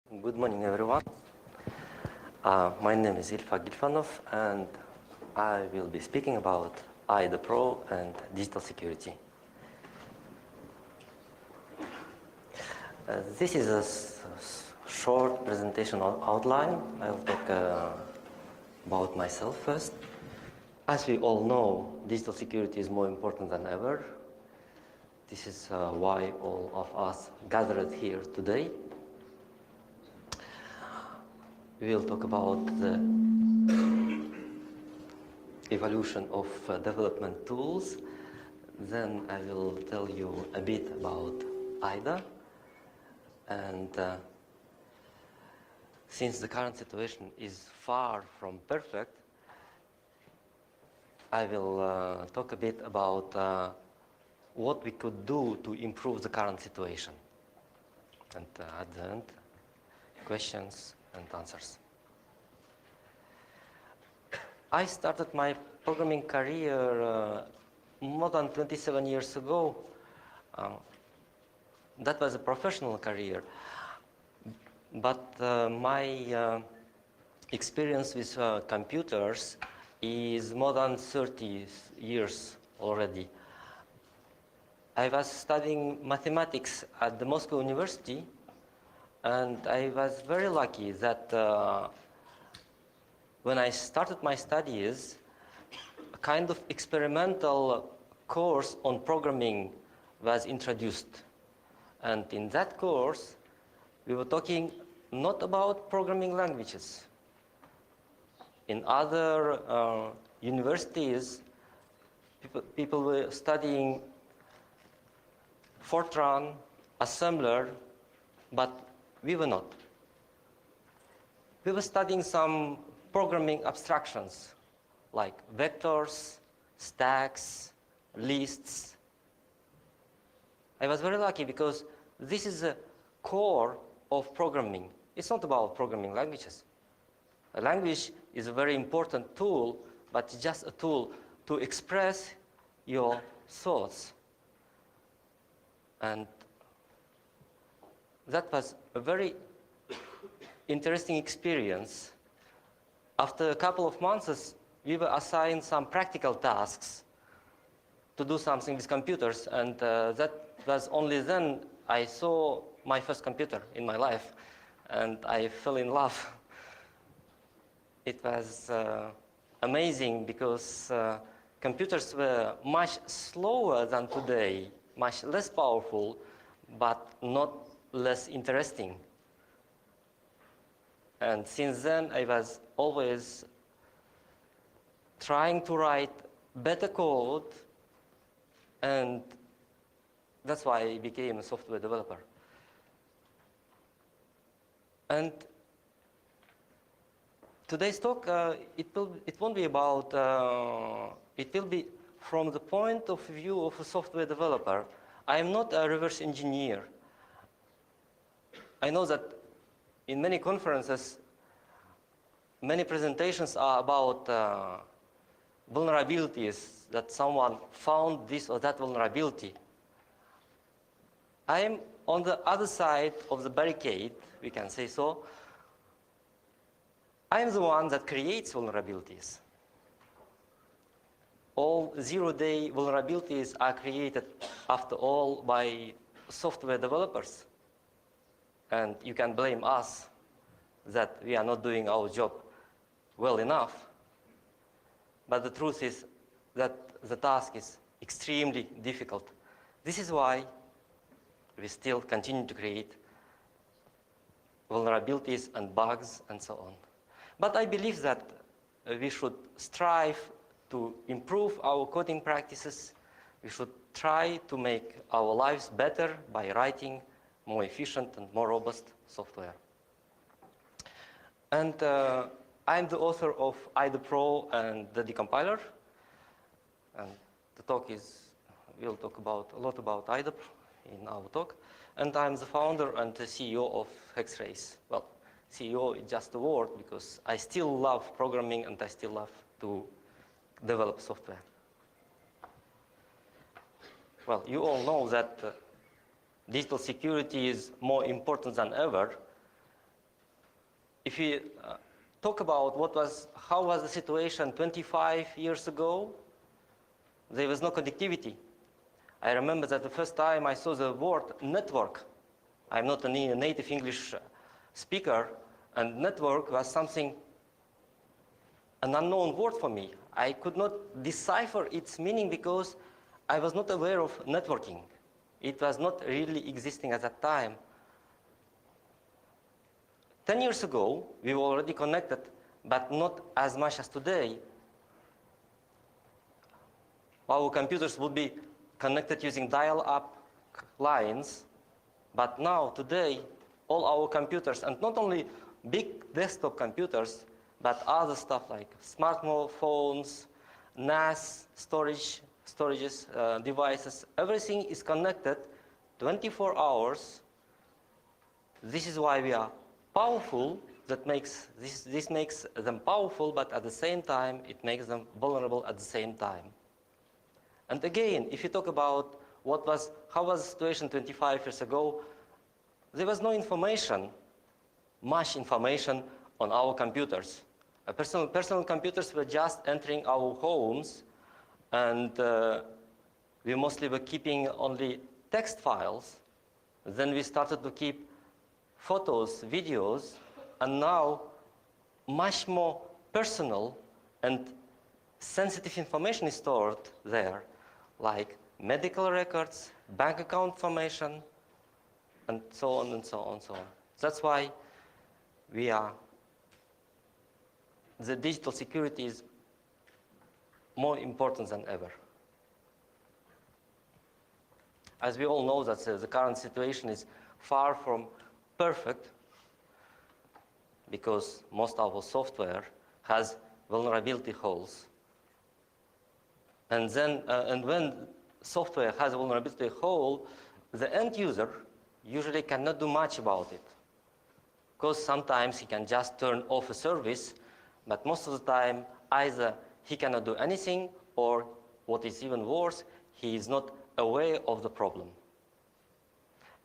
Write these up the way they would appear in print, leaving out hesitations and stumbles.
Good morning, everyone. My name is Ilfak Guilfanov, and I will be speaking about IDA Pro and digital security. This is a short presentation outline. I will talk about myself first. As we all know, digital security is more important than ever. This is why all of us gathered here today. We will talk about the evolution of development tools. Then I will tell you a bit about IDA. And since the current situation is far from perfect, I will talk a bit about what we could do to improve the current situation. And at the end, questions and answers. I started my programming career more than 27 years ago. That was a professional career. But my experience with computers is more than 30 years already. I was studying mathematics at the Moscow University, and I was very lucky that when I started my studies, a kind of experimental course on programming was introduced. And in that course, we were talking not about programming languages. In other universities, people were studying Fortran, assembler, but we were not. We were studying some programming abstractions like vectors, stacks, lists. I was very lucky because this is the core of programming. It's not about programming languages. A language is a very important tool, but it's just a tool to express your thoughts. And that was a very interesting experience. After a couple of months, we were assigned some practical tasks to do something with computers, and that was only then I saw my first computer in my life, and I fell in love. It was amazing because computers were much slower than today, much less powerful, but not less interesting. And since then, I was always trying to write better code, and that's why I became a software developer. And today's talk, it won't be about, it will be from the point of view of a software developer. I am not a reverse engineer. I know that in many conferences, many presentations are about vulnerabilities, that someone found this or that vulnerability. I am on the other side of the barricade, we can say so. I am the one that creates vulnerabilities. All zero-day vulnerabilities are created, after all, by software developers. And you can blame us that we are not doing our job well enough. But the truth is that the task is extremely difficult. This is why we still continue to create vulnerabilities and bugs and so on. But I believe that we should strive to improve our coding practices. We should try to make our lives better by writing more efficient and more robust software. And I'm the author of IDA Pro and the decompiler. And the talk is, we'll talk about a lot about IDA in our talk. And I'm the founder and the CEO of Hexrace. Well, CEO is just a word because I still love programming and I still love to develop software. Well, you all know that digital security is more important than ever. if you talk about how was the situation 25 years ago, there was no connectivity. I remember that the first time I saw the word network, I'm not a native English speaker, and network was something, an unknown word for me. I could not decipher its meaning because I was not aware of networking. It was not really existing at that time. 10 years ago, we were already connected, but not as much as today. Our computers would be connected using dial-up lines, but now, today, all our computers, and not only big desktop computers, but other stuff like smartphones, NAS, storages, devices, everything is connected 24 hours. This is why we are powerful. This makes them powerful, but at the same time, it makes them vulnerable at the same time. And again, if you talk about how was the situation 25 years ago, there was no information, much information on our computers. Personal computers were just entering our homes, and we mostly were keeping only text files. Then we started to keep photos, videos, and now much more personal and sensitive information is stored there, like medical records, bank account information, and so on and so on and so on. That's why the digital security is more important than ever. As we all know that the current situation is far from perfect because most of our software has vulnerability holes. And when software has a vulnerability hole, the end user usually cannot do much about it. Because sometimes he can just turn off a service, but most of the time, either he cannot do anything, or what is even worse, he is not aware of the problem.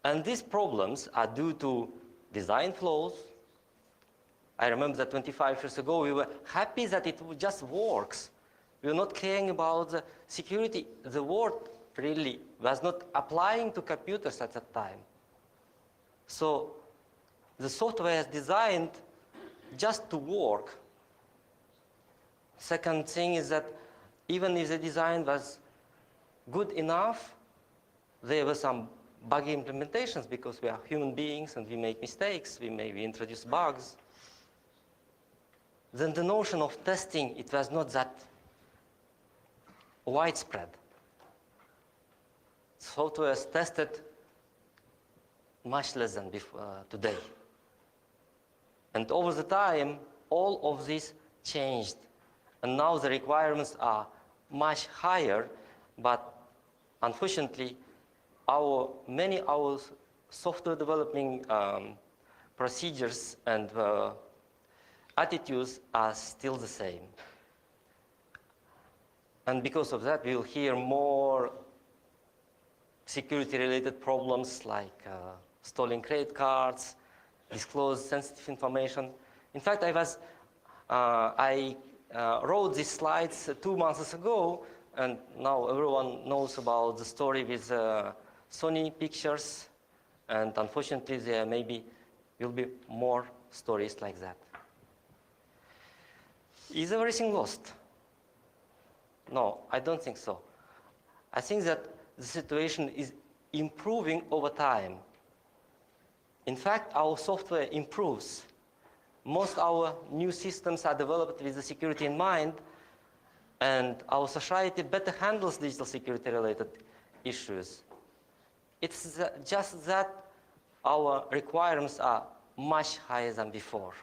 And these problems are due to design flaws. I remember that 25 years ago, we were happy that it just works. We were not caring about the security. The word really was not applying to computers at that time. So the software is designed just to work. Second thing is that even if the design was good enough, there were some buggy implementations because we are human beings and we make mistakes, we introduce bugs. Then the notion of testing, it was not that widespread. Software is tested much less than before, today. And over the time, all of this changed. And now the requirements are much higher, but unfortunately, many of our software developing procedures and attitudes are still the same. And because of that, we'll hear more security-related problems like stolen credit cards, disclosed sensitive information. In fact, I wrote these slides 2 months ago, and now everyone knows about the story with Sony pictures, and unfortunately, there will be more stories like that. Is everything lost? No, I don't think so. I think that the situation is improving over time. In fact, our software improves. Most our new systems are developed with the security in mind, and our society better handles digital security-related issues. It's just that our requirements are much higher than before.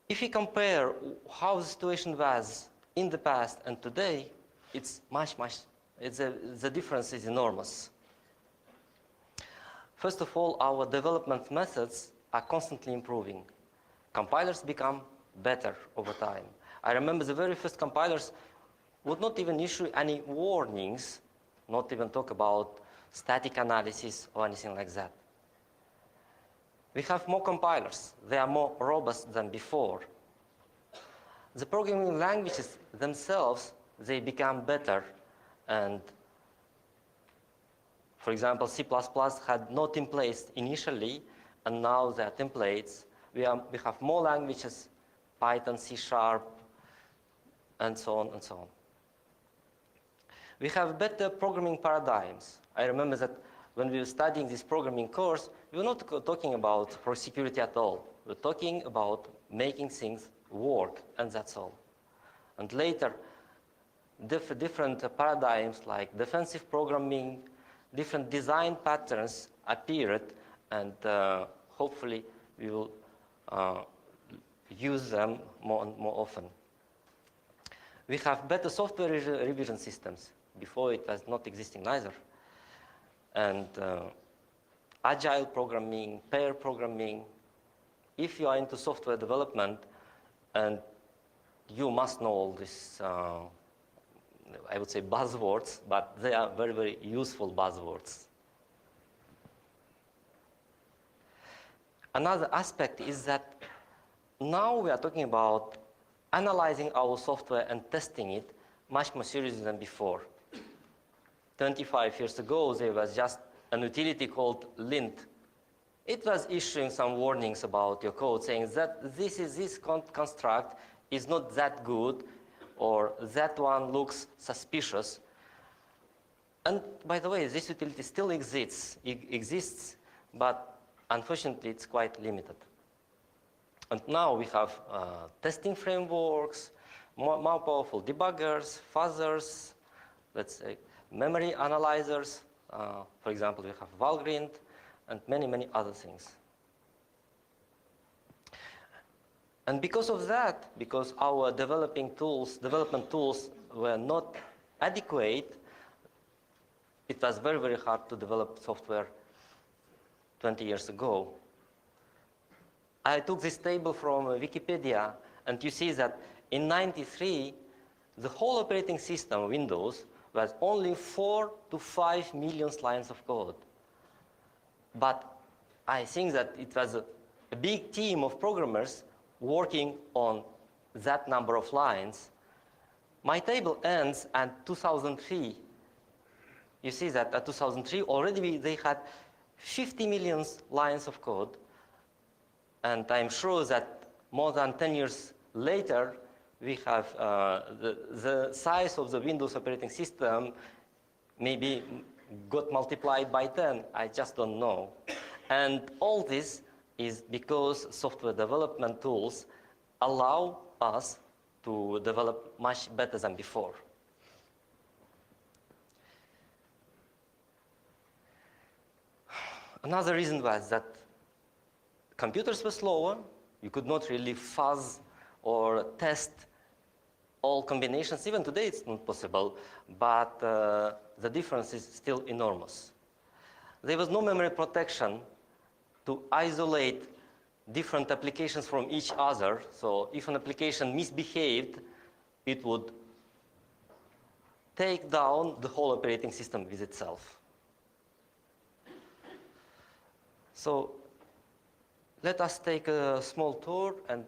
If you compare how the situation was in the past and today, it's the difference is enormous. First of all, our development methods are constantly improving. Compilers become better over time. I remember the very first compilers would not even issue any warnings, not even talk about static analysis, or anything like that. We have more compilers. They are more robust than before. The programming languages themselves, they become better. And for example, C++ had no templates initially, and now there are templates. We have more languages, Python, C#, and so on and so on. We have better programming paradigms. I remember that when we were studying this programming course, we were not talking about security at all. We were talking about making things work, and that's all. And later, different paradigms like defensive programming, different design patterns appeared, and hopefully we will use them more and more often. We have better software revision systems. Before it was not existing neither. And agile programming, pair programming. If you are into software development, and you must know all these, I would say buzzwords, but they are very, very useful buzzwords. Another aspect is that now we are talking about analyzing our software and testing it much more seriously than before. 25 years ago, there was just an utility called lint. It was issuing some warnings about your code, saying that this construct is not that good, or that one looks suspicious. And by the way, this utility still exists, but unfortunately, it's quite limited. And now we have testing frameworks, more powerful debuggers, fuzzers, let's say, memory analyzers. For example, we have Valgrind, and many, many other things. And because of that, because our development tools were not adequate, it was very, very hard to develop software 20 years ago. I took this table from Wikipedia, and you see that in '93, the whole operating system, Windows, was only 4 to 5 million lines of code. But I think that it was a big team of programmers working on that number of lines. My table ends at 2003. You see that at 2003, already they had 50 million lines of code. And I'm sure that more than 10 years later, we have the size of the Windows operating system maybe got multiplied by 10. I just don't know. And all this is because software development tools allow us to develop much better than before. Another reason was that computers were slower. You could not really fuzz or test all combinations. Even today, it's not possible, but the difference is still enormous. There was no memory protection to isolate different applications from each other. So if an application misbehaved, it would take down the whole operating system with itself. So let us take a small tour, and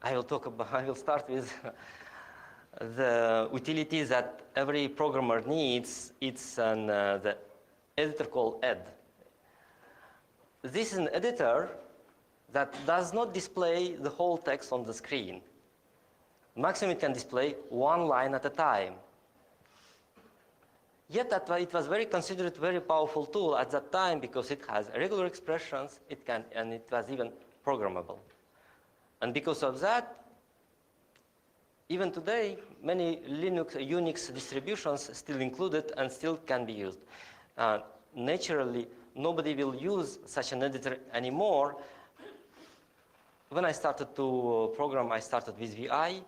I will start with the utility that every programmer needs. It's the editor called ed. This is an editor that does not display the whole text on the screen. Maximum it can display one line at a time. Yet it was considered very powerful tool at that time because it has regular expressions, and it was even programmable. And because of that, even today, many Unix distributions still included and still can be used. Naturally, nobody will use such an editor anymore. When I started to program, I started with VI.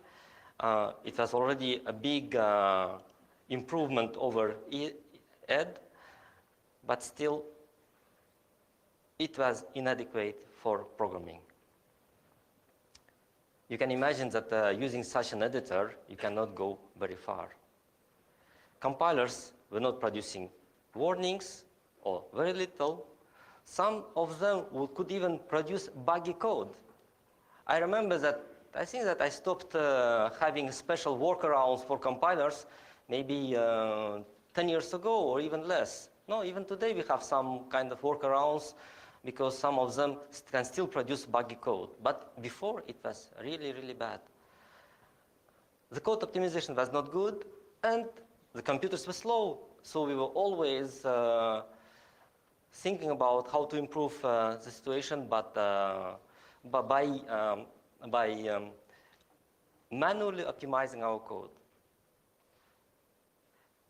It was already a big improvement over ed, but still it was inadequate for programming. You can imagine that using such an editor, you cannot go very far. Compilers were not producing warnings or very little. Some of them could even produce buggy code. I remember that I think that I stopped having special workarounds for compilers maybe 10 years ago or even less. No, even today we have some kind of workarounds because some of them can still produce buggy code. But before it was really, really bad. The code optimization was not good and the computers were slow. So we were always thinking about how to improve the situation, but by manually optimizing our code.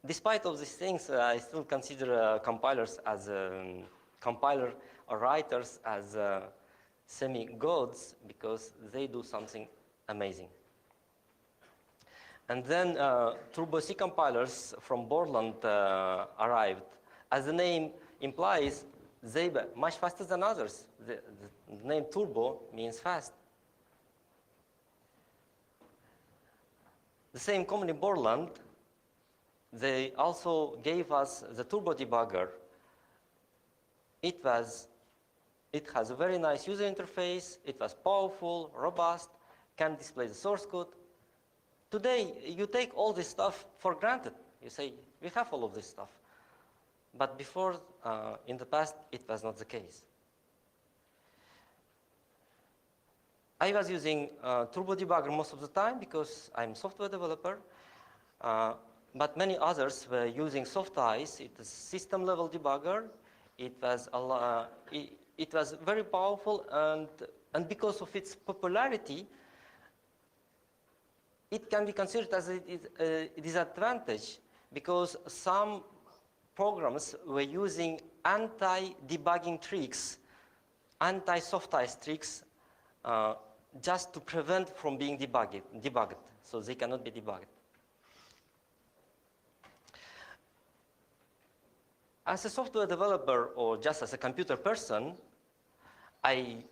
Despite of these things, I still consider compilers as compiler writers as semi-gods because they do something amazing. And then Turbo C compilers from Borland arrived. As the name implies, they were much faster than others. The name Turbo means fast. The same company Borland, they also gave us the Turbo debugger. It has a very nice user interface. It was powerful, robust, can display the source code. Today, you take all this stuff for granted. You say, we have all of this stuff. But before, in the past, it was not the case. I was using Turbo Debugger most of the time because I'm a software developer. But many others were using SoftEyes. It is a system-level debugger. It was very powerful, and because of its popularity, it can be considered as a disadvantage because some programs were using anti-debugging tricks, anti-SoftEyes tricks, just to prevent from being debugged, so they cannot be debugged. As a software developer or just as a computer person, we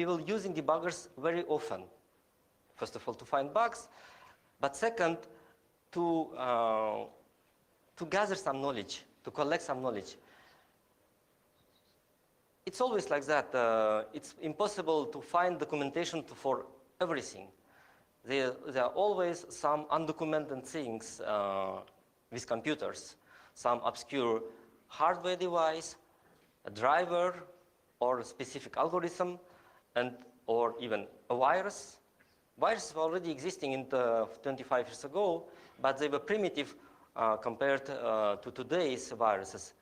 will using debuggers very often. First of all, to find bugs, but second, to gather some knowledge, to collect some knowledge. It's always like that. It's impossible to find documentation for everything. There are always some undocumented things with computers. Some obscure hardware device, a driver, or a specific algorithm, or even a virus. Viruses were already existing 25 years ago, but they were primitive compared to today's viruses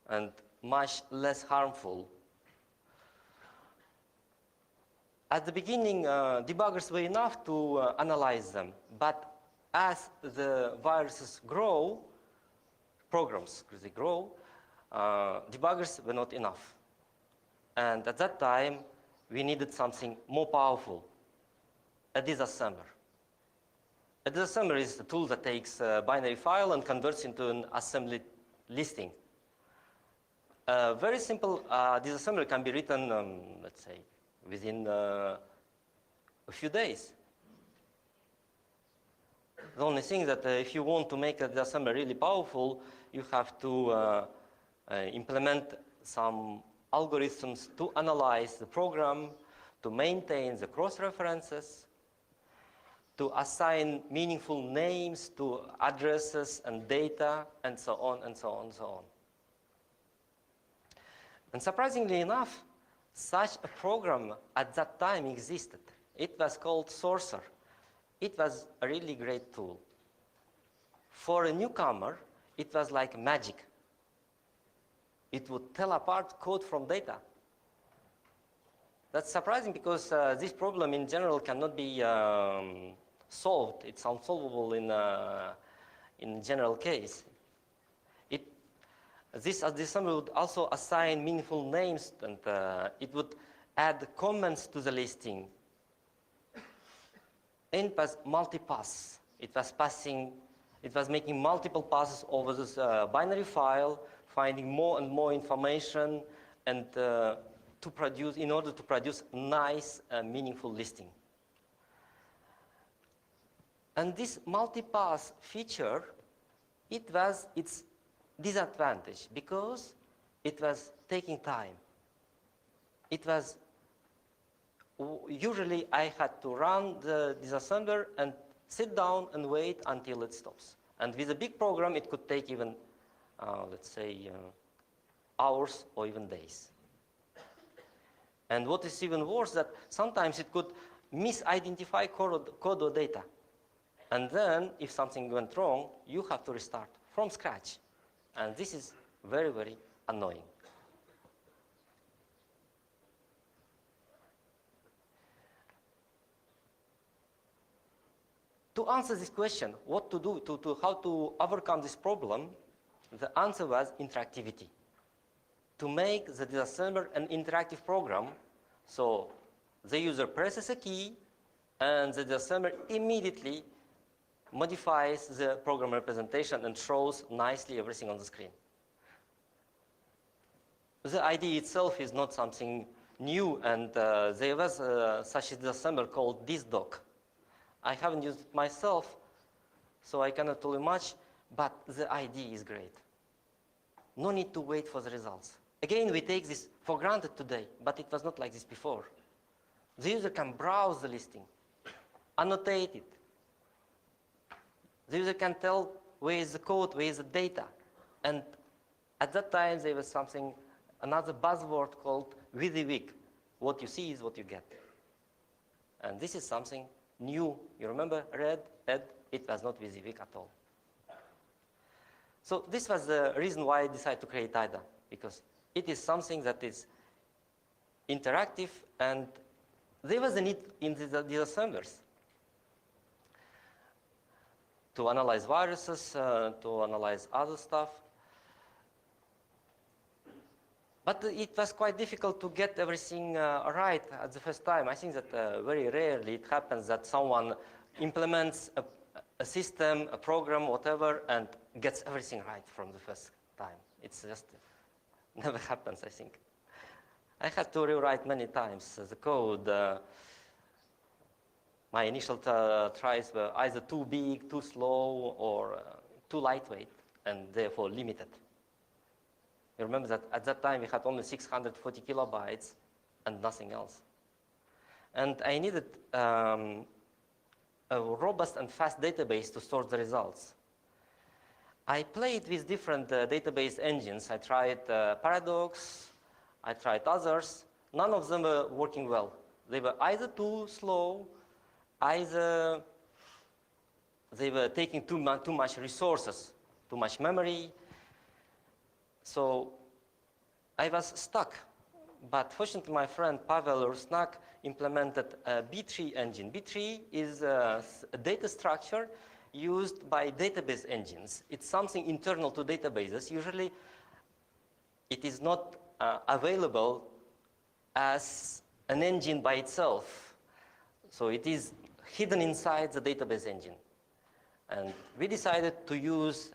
and much less harmful. At the beginning, debuggers were enough to analyze them, but as the viruses grow, programs, as they grow, debuggers were not enough. And at that time, we needed something more powerful, a disassembler. A disassembler is a tool that takes a binary file and converts into an assembly listing. A very simple disassembler can be written, let's say, within a few days. The only thing that if you want to make a disassembler really powerful, you have to implement some algorithms to analyze the program, to maintain the cross-references, to assign meaningful names to addresses and data, and so on, and so on, and so on. And surprisingly enough, such a program at that time existed. It was called Sorcerer. It was a really great tool. For a newcomer, it was like magic. It would tell apart code from data. That's surprising because this problem in general cannot be solved. It's unsolvable in general case. This assembly would also assign meaningful names, and it would add comments to the listing. And it was multipass. It was making multiple passes over this binary file, finding more and more information, and in order to produce nice, meaningful listing. And this multipass feature, it was its disadvantage because it was taking time. It was, usually I had to run the disassembler and sit down and wait until it stops. And with a big program, it could take even, let's say, hours or even days. And what is even worse, that sometimes it could misidentify code or data. And then, if something went wrong, you have to restart from scratch. And this is very, very annoying. To answer this question, what to do, how to overcome this problem, the answer was interactivity. To make the disassembler an interactive program, so the user presses a key, and the disassembler immediately modifies the program representation and shows nicely everything on the screen. The idea itself is not something new, and there was such a disassembler called disdoc. I haven't used it myself, so I cannot tell you much, but the idea is great. No need to wait for the results. Again, we take this for granted today, but it was not like this before. The user can browse the listing, annotate it. The user can tell where is the code, where is the data. And at that time, there was something, another buzzword called WYSIWYG. What you see is what you get. And this is something new. You remember Ed? It was not WYSIWYG at all. So this was the reason why I decided to create IDA, because it is something that is interactive, and there was a need in the disassemblers to analyze viruses, to analyze other stuff. But it was quite difficult to get everything right at the first time. I think that very rarely it happens that someone implements a system, a program, whatever, and gets everything right from the first time. It's just never happens, I think. I had to rewrite many times the code. My initial tries were either too big, too slow, or too lightweight, and therefore limited. You remember that at that time we had only 640 kilobytes and nothing else. And I needed a robust and fast database to store the results. I played with different database engines. I tried Paradox, I tried others. None of them were working well. They were either too slow, either they were taking too much resources, too much memory. So I was stuck. But fortunately, my friend Pavel Rusnak implemented a B-tree engine. B-tree is a data structure used by database engines. It's something internal to databases. Usually, it is not available as an engine by itself. So it is hidden inside the database engine. And we decided to use,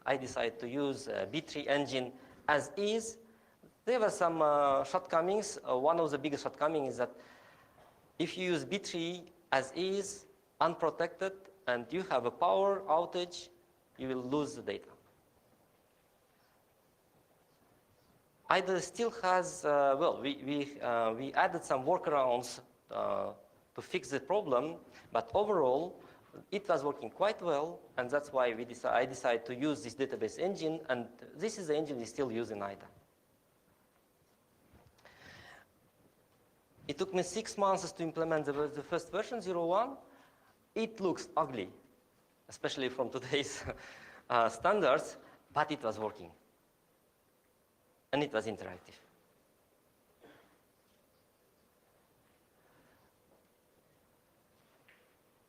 I decided to use B-tree engine as is. There were some shortcomings. One of the biggest shortcomings is that if you use B-tree as is, unprotected, and you have a power outage, you will lose the data. IDA still has, well, we added some workarounds to fix the problem, but overall, it was working quite well, and that's why I decided to use this database engine, and this is the engine we still use in IDA. It took me 6 months to implement the first version, 0.1. It looks ugly, especially from today's standards, but it was working. And it was interactive.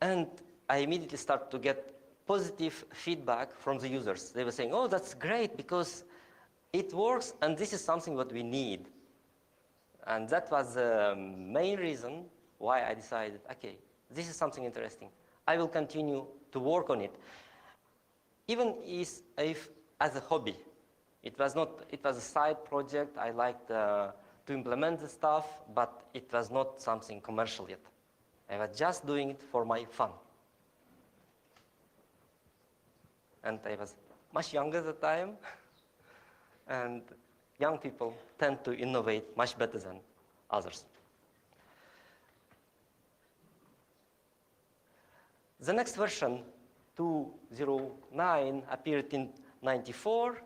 And I immediately started to get positive feedback from the users. They were saying, oh, that's great, because it works, and this is something that we need. And that was the main reason why I decided, okay, this is something interesting. I will continue to work on it. Even if as a hobby. It was a side project. I liked to implement the stuff, but it was not something commercial yet. I was just doing it for my fun. And I was much younger at the time, and young people tend to innovate much better than others. The next version, 2.09, appeared in 94.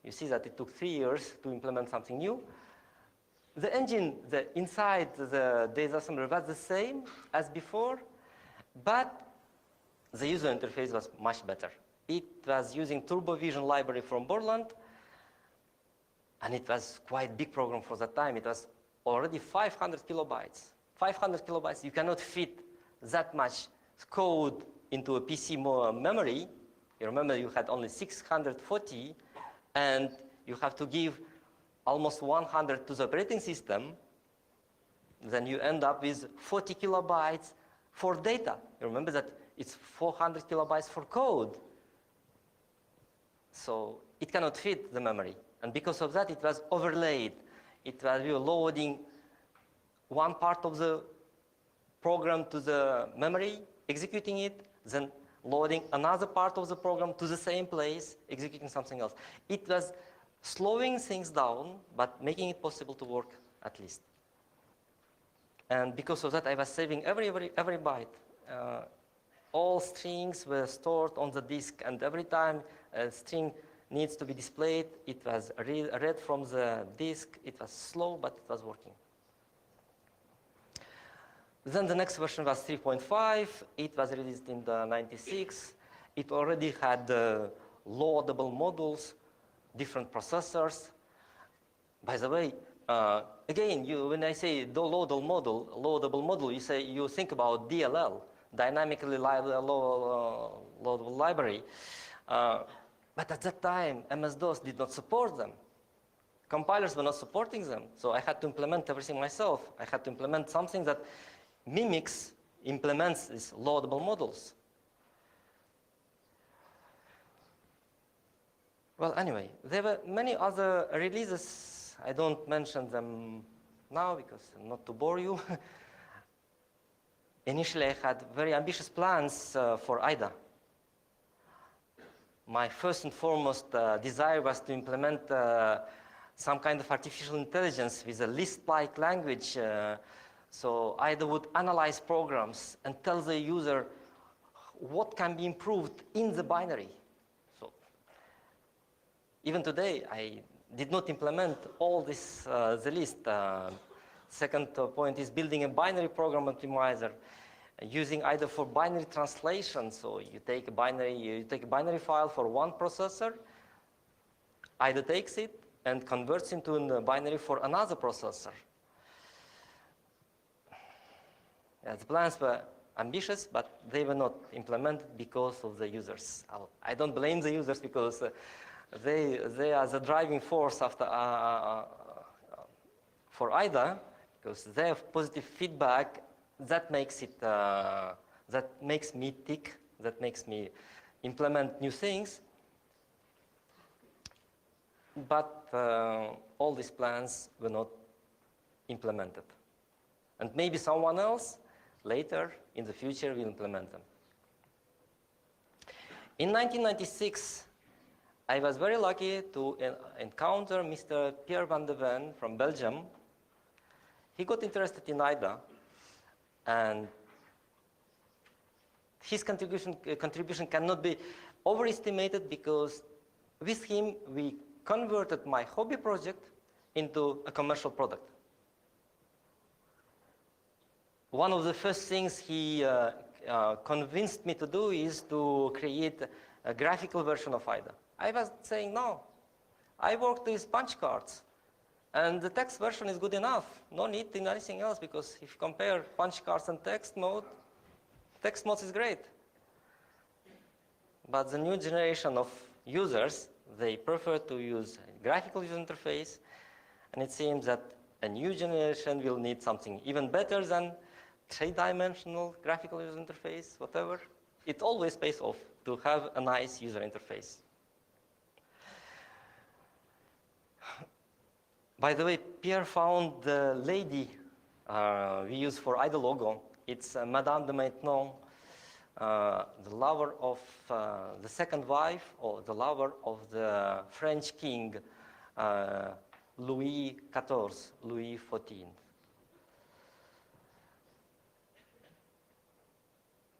You see that it took 3 years to implement something new. The engine inside the disassembler was the same as before, but the user interface was much better. It was using TurboVision library from Borland, and it was quite a big program for that time. It was already 500 kilobytes. 500 kilobytes, you cannot fit that much code into a PC memory. You remember you had only 640, and you have to give almost 100 to the operating system. Then you end up with 40 kilobytes for data. You remember that it's 400 kilobytes for code. So it cannot fit the memory. And because of that, it was overlaid. It was loading one part of the program to the memory, executing it, then loading another part of the program to the same place, executing something else. It was slowing things down, but making it possible to work at least. And because of that, I was saving every byte. All strings were stored on the disk, and every time a string needs to be displayed, it was read from the disk. It was slow, but it was working. Then the next version was 3.5. It was released in the 96. It already had loadable modules, different processors. By the way, again, when I say loadable module, you think about DLL, dynamically loadable library. But at that time, MS-DOS did not support them. Compilers were not supporting them, so I had to implement everything myself. I had to implement something that implements these loadable modules. Well, anyway, there were many other releases. I don't mention them now because not to bore you. Initially, I had very ambitious plans for IDA. My first and foremost desire was to implement some kind of artificial intelligence with a Lisp-like language. So IDA would analyze programs and tell the user what can be improved in the binary. So even today, I did not implement all this, the list. Second point is building a binary program optimizer, using IDA for binary translation. So you take a binary file for one processor, IDA takes it and converts into a binary for another processor. Yeah, the plans were ambitious, but they were not implemented because of the users. I don't blame the users because they are the driving force after, for IDA, because they have positive feedback. That makes it, that makes me tick, that makes me implement new things. But all these plans were not implemented. And maybe someone else later in the future will implement them. In 1996, I was very lucky to encounter Mr. Pierre van de Ven from Belgium. He got interested in IDA. And his contribution cannot be overestimated because with him, we converted my hobby project into a commercial product. One of the first things he convinced me to do is to create a graphical version of IDA. I was saying, no, I worked with punch cards. And the text version is good enough. No need to anything else, because if you compare punch cards and text mode is great. But the new generation of users, they prefer to use a graphical user interface, and it seems that a new generation will need something even better than three-dimensional graphical user interface, whatever. It always pays off to have a nice user interface. By the way, Pierre found the lady we use for IDA logo. It's Madame de Maintenon. the lover of the second wife, or the lover of the French king, Louis XIV, Louis XIV.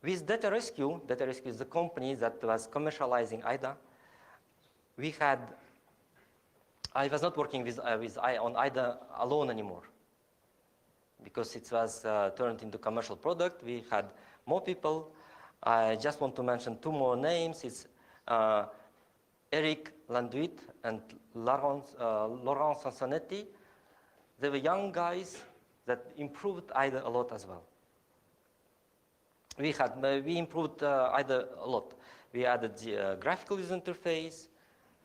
With Data Rescue is the company that was commercializing IDA. I was not working on IDA alone anymore, because it was turned into commercial product. We had more people. I just want to mention two more names. It's Eric Landuit and Laurent Sansonetti. They were young guys that improved IDA a lot as well. We improved IDA a lot. We added the graphical user interface.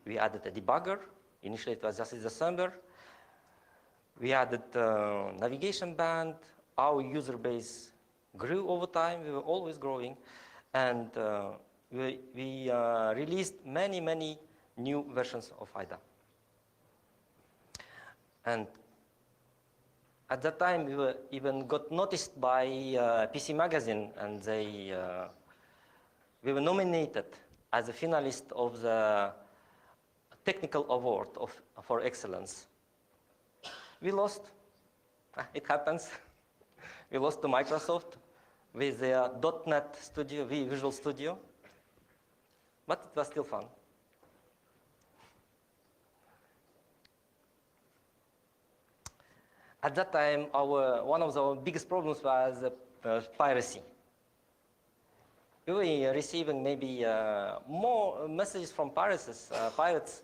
We added a debugger. Initially, it was just disassembler. We added navigation band. Our user base grew over time. We were always growing. And we released many new versions of IDA. And at that time, we even got noticed by PC Magazine, and we were nominated as a finalist of the technical award for excellence. We lost. It happens. We lost to Microsoft with their .NET Studio, Visual Studio, but it was still fun. At that time, one of our biggest problems was piracy. We were receiving maybe more messages from pirates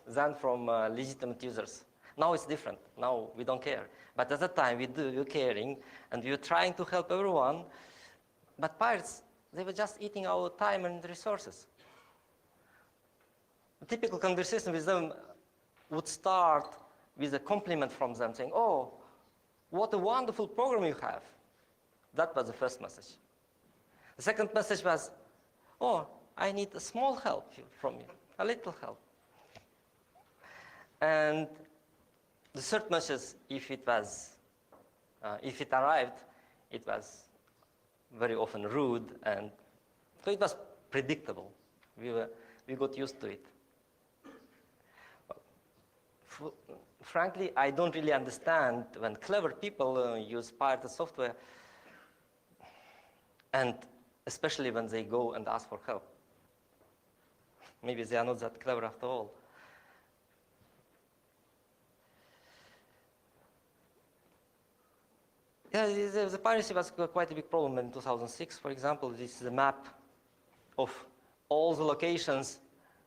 than from legitimate users. Now it's different. Now we don't care. But at that time, we were caring, and we were trying to help everyone. But pirates, they were just eating our time and resources. A typical conversation with them would start with a compliment from them, saying, "Oh, what a wonderful program you have." That was the first message. The second message was, "Oh, I need a small help from you, a little help." And the third message, if it arrived, it was very often rude, and so it was predictable. We got used to it. Frankly, I don't really understand when clever people use pirated software, and especially when they go and ask for help. Maybe they are not that clever after all. Yeah, the piracy was quite a big problem in 2006. For example, this is a map of all the locations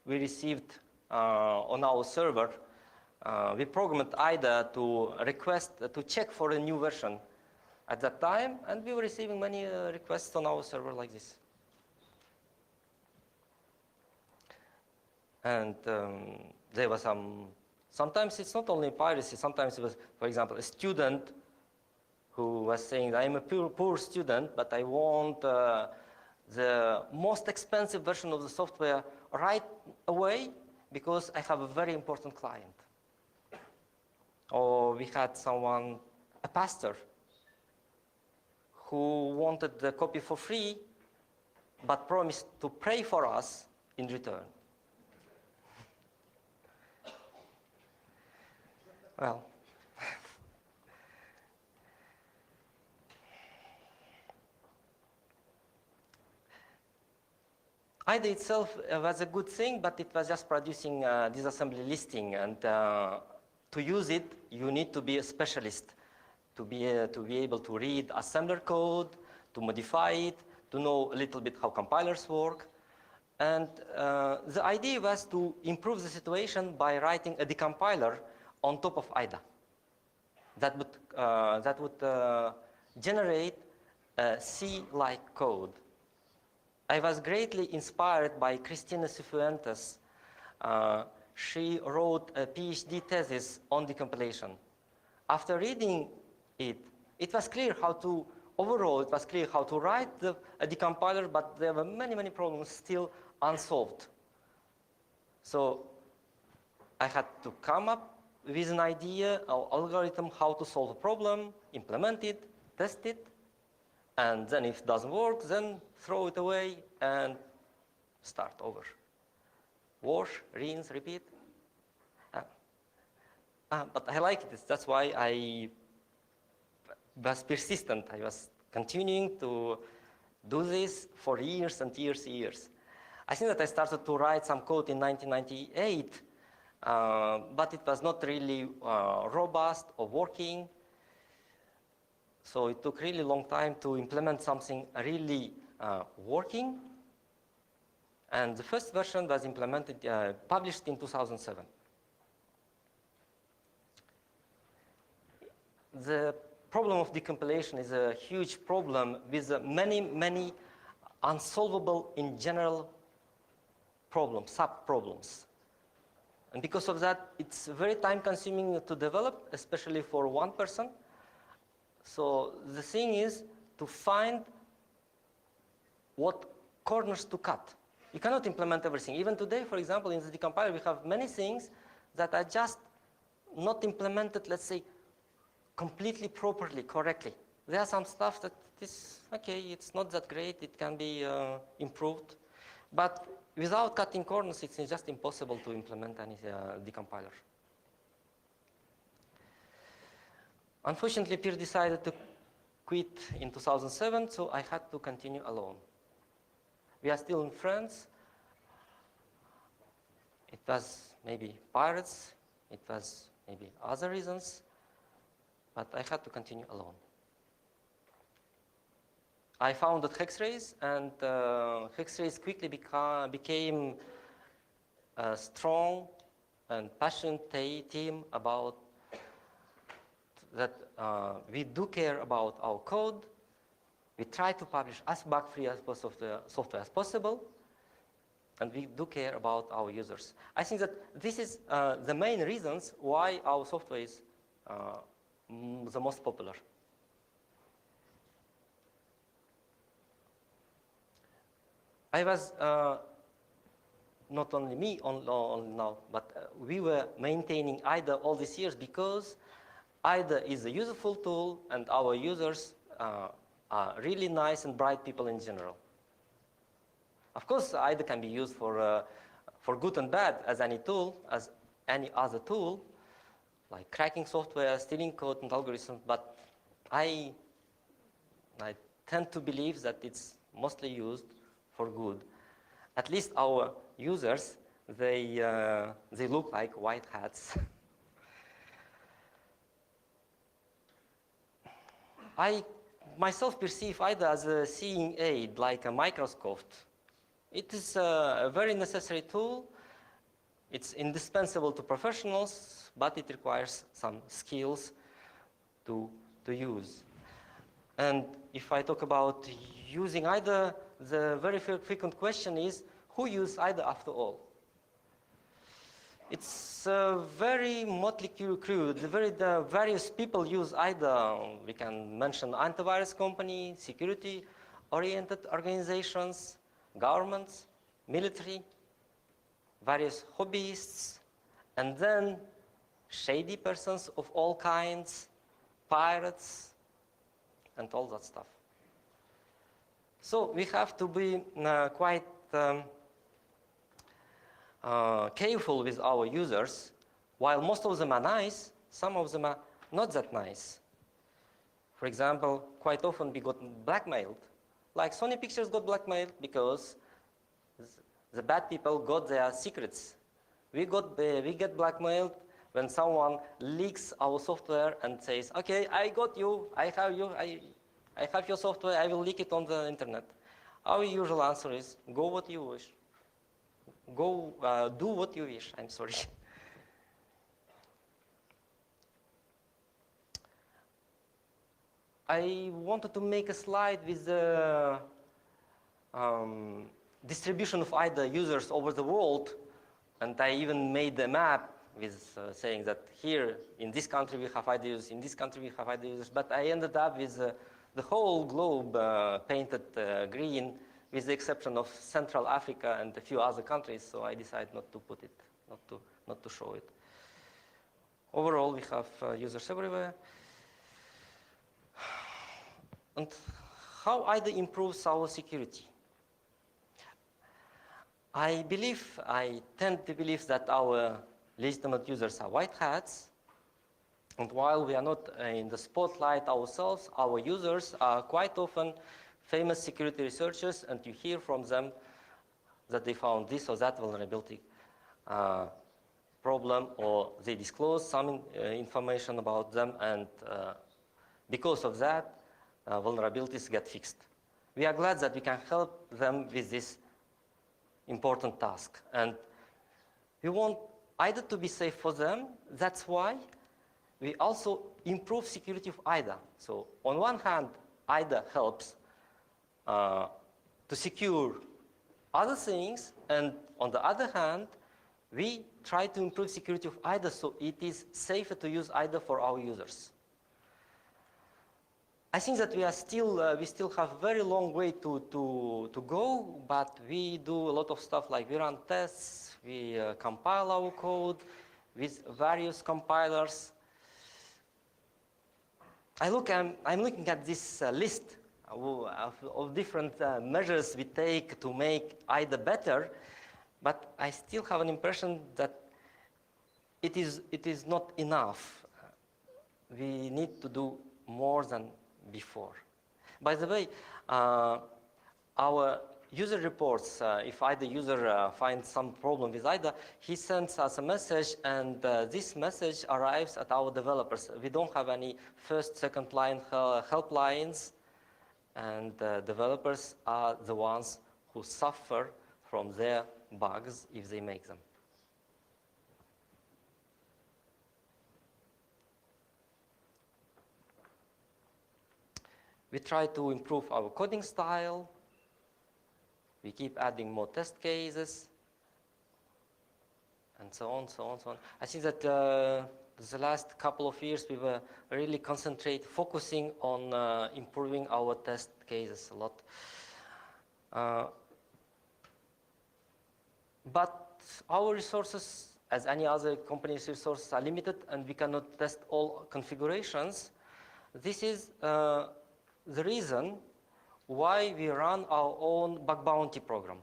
we received on our server. We programmed IDA to to check for a new version at that time, and we were receiving many requests on our server like this. And there was sometimes it's not only piracy, sometimes it was, for example, a student who was saying, "I'm a poor student, but I want the most expensive version of the software right away because I have a very important client." Or we had a pastor, who wanted the copy for free, but promised to pray for us in return. Well, IDA itself was a good thing, but it was just producing disassembly listing, and to use it, you need to be a specialist to be able to read assembler code, to modify it, to know a little bit how compilers work. And the idea was to improve the situation by writing a decompiler on top of IDA that would generate C-like code. I was greatly inspired by Cristina Cifuentes. She wrote a PhD thesis on decompilation. After reading it, it was clear how to write a decompiler, but there were many problems still unsolved. So I had to come up with an idea, or algorithm, how to solve a problem, implement it, test it, And then if it doesn't work, then throw it away and start over. Wash, rinse, repeat. But I like it. That's why I was persistent. I was continuing to do this for years and years and years. I think that I started to write some code in 1998, but it was not really robust or working. So it took really long time to implement something really working. And the first version was implemented, published in 2007. The problem of decompilation is a huge problem with many unsolvable in general problems, sub-problems. And because of that, it's very time-consuming to develop, especially for one person. So the thing is to find what corners to cut. You cannot implement everything. Even today, for example, in the decompiler, we have many things that are just not implemented, let's say, completely properly, correctly. There are some stuff that is, okay, it's not that great, it can be improved. But without cutting corners, it's just impossible to implement any decompiler. Unfortunately, Pierre decided to quit in 2007, so I had to continue alone. We are still in France. It was maybe pirates, it was maybe other reasons, but I had to continue alone. I founded Hexrace, and Hexrace quickly became a strong and passionate team about that we do care about our code. We try to publish as bug-free as software as possible, and we do care about our users. I think that this is the main reasons why our software is the most popular. I was, not only me only now, but we were maintaining IDA all these years because IDA is a useful tool and our users are really nice and bright people in general. Of course, IDA can be used for good and bad as any tool, as any other tool, like cracking software, stealing code and algorithms, but I tend to believe that it's mostly used for good. At least our users, they look like white hats. I myself perceive IDA as a seeing aid, like a microscope. It is a very necessary tool. It's indispensable to professionals, but it requires some skills to use. And if I talk about using IDA, the very frequent question is, who uses IDA after all? It's a very motley crew. The various people use IDA. We can mention antivirus company, security-oriented organizations, governments, military, various hobbyists, and then shady persons of all kinds, pirates, and all that stuff. So we have to be quite careful with our users. While most of them are nice, some of them are not that nice. For example, quite often we got blackmailed. Like Sony Pictures got blackmailed because the bad people got their secrets. We get blackmailed when someone leaks our software and says, okay, I got you, I have your software, I will leak it on the internet. Our usual answer is, go what you wish. Go do what you wish, I'm sorry. I wanted to make a slide with the distribution of IDA users over the world, and I even made a map with saying that here, in this country we have IDA users, in this country we have IDA users, but I ended up with the whole globe painted green, with the exception of Central Africa and a few other countries, so I decided not to put it, not to show it. Overall, we have users everywhere. And how IDA improves our security? I tend to believe that our legitimate users are white hats, and while we are not in the spotlight ourselves, our users are quite often famous security researchers, and you hear from them that they found this or that vulnerability problem, or they disclose some information about them, and because of that, vulnerabilities get fixed. We are glad that we can help them with this important task. And we want IDA to be safe for them. That's why we also improve security of IDA. So on one hand, IDA helps to secure other things, and on the other hand, we try to improve security of IDA so it is safer to use IDA for our users. I think that we still have a very long way to go, but we do a lot of stuff like we run tests, we compile our code with various compilers. I'm looking at this list of different measures we take to make IDA better, but I still have an impression that it is not enough. We need to do more than before. By the way, our user reports, if IDA user finds some problem with IDA, he sends us a message, and this message arrives at our developers. We don't have any first, second line help lines, and developers are the ones who suffer from their bugs if they make them. We try to improve our coding style. We keep adding more test cases, and so on, so on, so on. I think that the last couple of years we were really focusing on improving our test cases a lot. But our resources, as any other company's resources, are limited, and we cannot test all configurations. This is the reason why we run our own bug bounty program.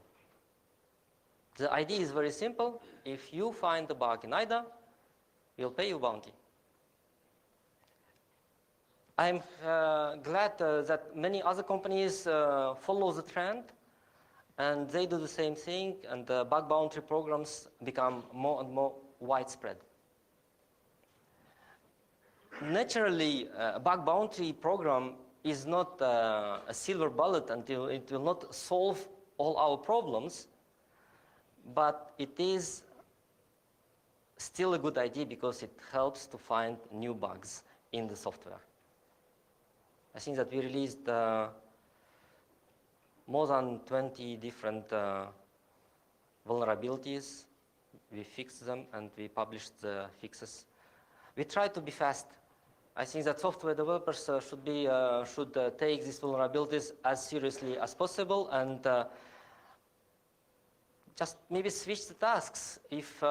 The idea is very simple. If you find a bug in IDA, we'll pay you bounty. I'm glad that many other companies follow the trend, and they do the same thing, and the bug bounty programs become more and more widespread. Naturally, a bug bounty program is not a silver bullet, and it will not solve all our problems, but it is still a good idea because it helps to find new bugs in the software. I think that we released more than 20 different vulnerabilities. We fixed them, and we published the fixes. We try to be fast. I think that software developers should take these vulnerabilities as seriously as possible, and just maybe switch the tasks. If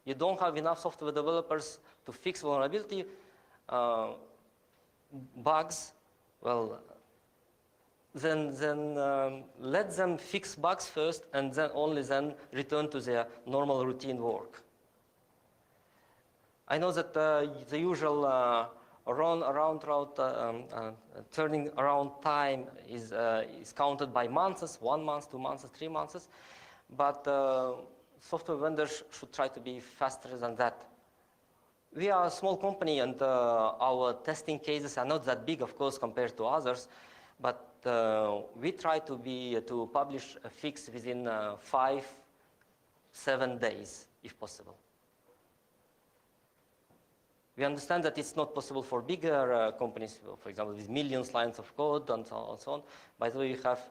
you don't have enough software developers to fix vulnerability bugs, well, then let them fix bugs first, and then only then return to their normal routine work. I know that the usual turning around time is counted by months, 1 month, 2 months, 3 months, but software vendors should try to be faster than that. We are a small company, and our testing cases are not that big, of course, compared to others, but we try to publish a fix within 5-7 days, if possible. We understand that it's not possible for bigger companies, for example, with millions lines of code and so on. By the way, we have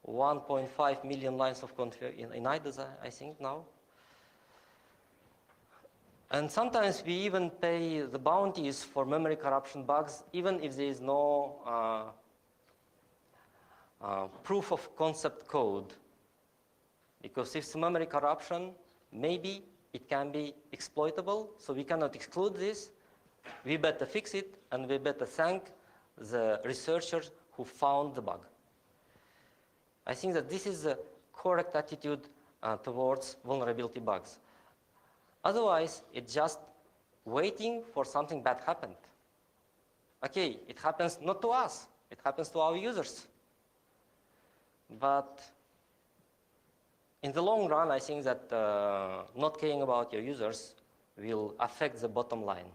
1.5 million lines of code in IDA, I think, now. And sometimes we even pay the bounties for memory corruption bugs, even if there is no proof of concept code. Because if it's memory corruption, maybe it can be exploitable, so we cannot exclude this. We better fix it, and we better thank the researchers who found the bug. I think that this is the correct attitude towards vulnerability bugs. Otherwise, it's just waiting for something bad happened. Okay, it happens not to us, it happens to our users. But in the long run, I think that not caring about your users will affect the bottom line.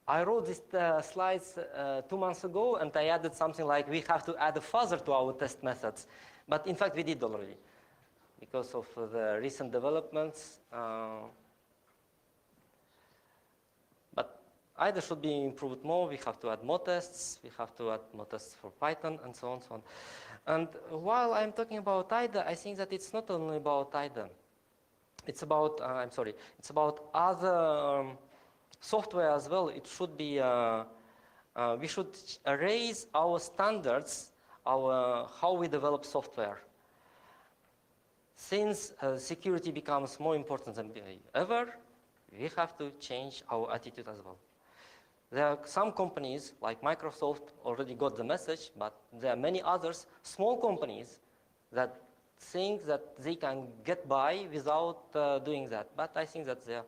I wrote these slides 2 months ago, and I added something like, we have to add a fuzzer to our test methods. But in fact, we did already, because of the recent developments. But either should be improved more, we have to add more tests, we have to add more tests for Python, and so on, so on. And while I'm talking about IDA, I think that it's not only about IDA. It's about, it's about other software as well. It should be, we should raise our standards, how we develop software. Since security becomes more important than ever, we have to change our attitude as well. There are some companies, like Microsoft, already got the message, but there are many others, small companies, that think that they can get by without doing that. But I think that they're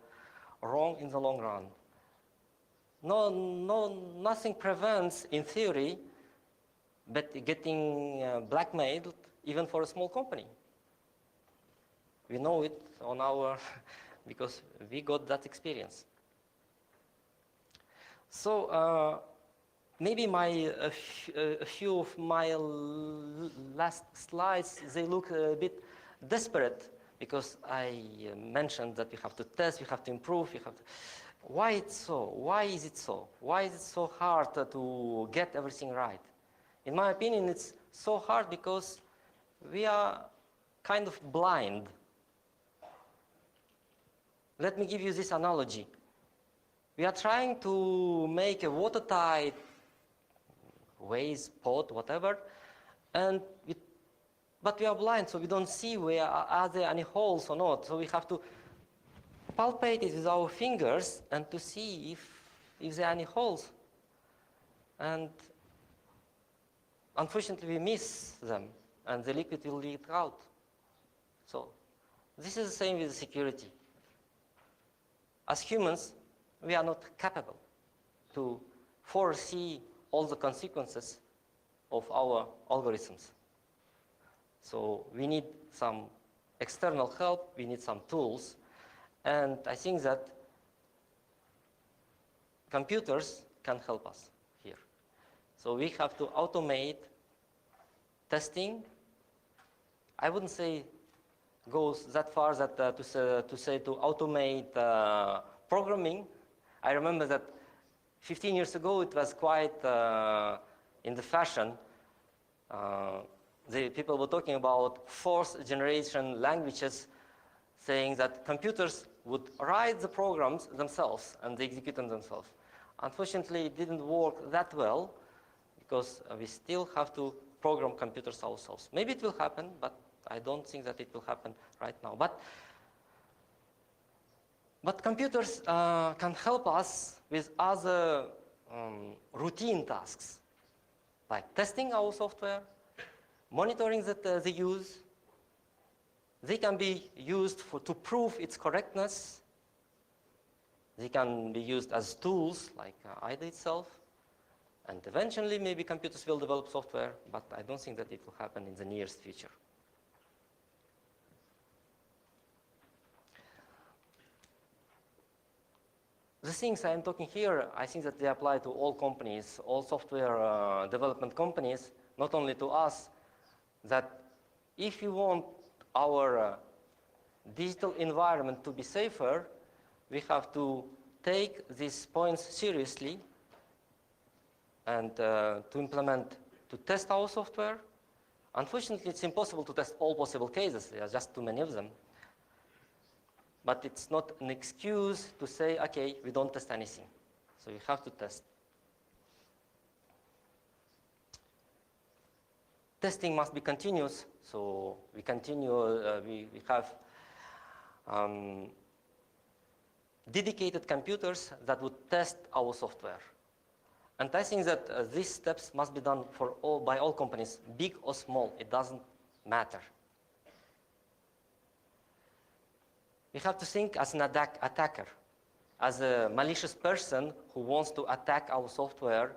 wrong in the long run. Nothing prevents, in theory, but getting blackmailed, even for a small company. We know it on our, because we got that experience. So maybe a few of my last slides, they look a bit desperate, because I mentioned that we have to test, we have to improve, we have to. Why it's so? Why is it so? Why is it so hard to get everything right? In my opinion, it's so hard because we are kind of blind. Let me give you this analogy. We are trying to make a watertight vase, pot, whatever, but we are blind, so we don't see where are there any holes or not. So we have to palpate it with our fingers and to see if there are any holes. And unfortunately, we miss them, and the liquid will leak out. So this is the same with security. As humans, we are not capable to foresee all the consequences of our algorithms. So we need some external help, we need some tools, and I think that computers can help us here. So we have to automate testing. I wouldn't say goes that far that to say to automate programming. I remember that 15 years ago it was quite in the fashion. The people were talking about fourth generation languages, saying that computers would write the programs themselves and they execute them themselves. Unfortunately, it didn't work that well because we still have to program computers ourselves. Maybe it will happen, but I don't think that it will happen right now. But computers can help us with other routine tasks, like testing our software, monitoring the use. They can be used to prove its correctness. They can be used as tools, like IDA itself. And eventually, maybe computers will develop software, but I don't think that it will happen in the nearest future. The things I'm talking here, I think that they apply to all companies, all software development companies, not only to us, that if you want our digital environment to be safer, we have to take these points seriously and to test our software. Unfortunately, it's impossible to test all possible cases. There are just too many of them. But it's not an excuse to say, okay, we don't test anything. So you have to test. Testing must be continuous. So we continue, we have dedicated computers that would test our software. And I think that these steps must be done by all companies, big or small, it doesn't matter. We have to think as an attacker, as a malicious person who wants to attack our software.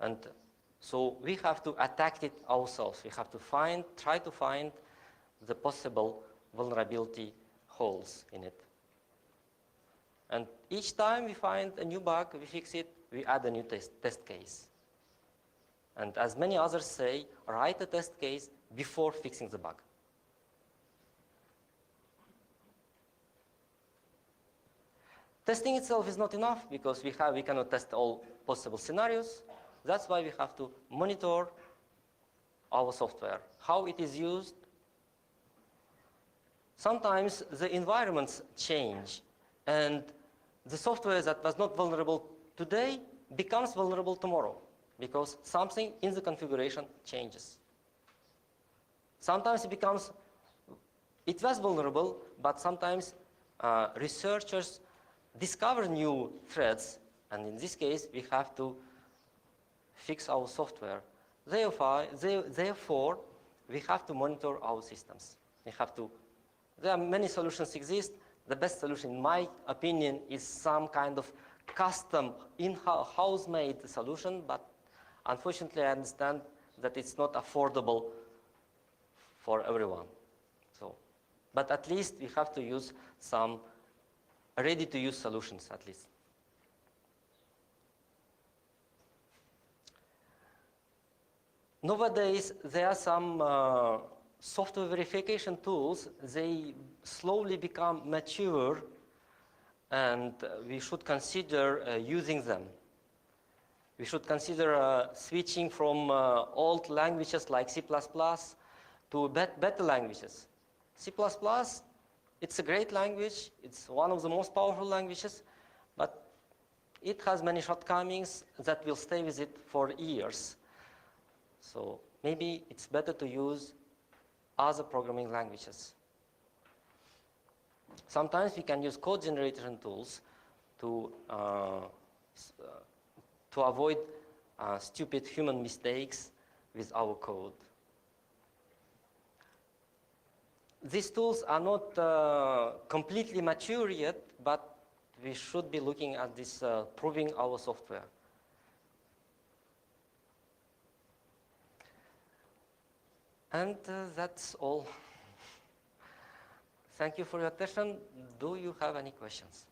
And so we have to attack it ourselves. We have to try to find the possible vulnerability holes in it. And each time we find a new bug, we fix it, we add a new test case. And as many others say, write a test case before fixing the bug. Testing itself is not enough because we cannot test all possible scenarios. That's why we have to monitor our software, how it is used. Sometimes the environments change, and the software that was not vulnerable today becomes vulnerable tomorrow because something in the configuration changes. Sometimes it was vulnerable, but sometimes researchers discover new threats, and in this case, we have to fix our software. Therefore, we have to monitor our systems. There are many solutions exist. The best solution, in my opinion, is some kind of custom, house-made solution, but unfortunately, I understand that it's not affordable for everyone. But at least we have to use some ready-to-use solutions, at least. Nowadays, there are some software verification tools. They slowly become mature, and we should consider using them. We should consider switching from old languages like C++ to better languages. C++, it's a great language. It's one of the most powerful languages, but it has many shortcomings that will stay with it for years. So maybe it's better to use other programming languages. Sometimes we can use code generation tools to avoid stupid human mistakes with our code. These tools are not completely mature yet, but we should be looking at this proving our software. And that's all. Thank you for your attention. Do you have any questions?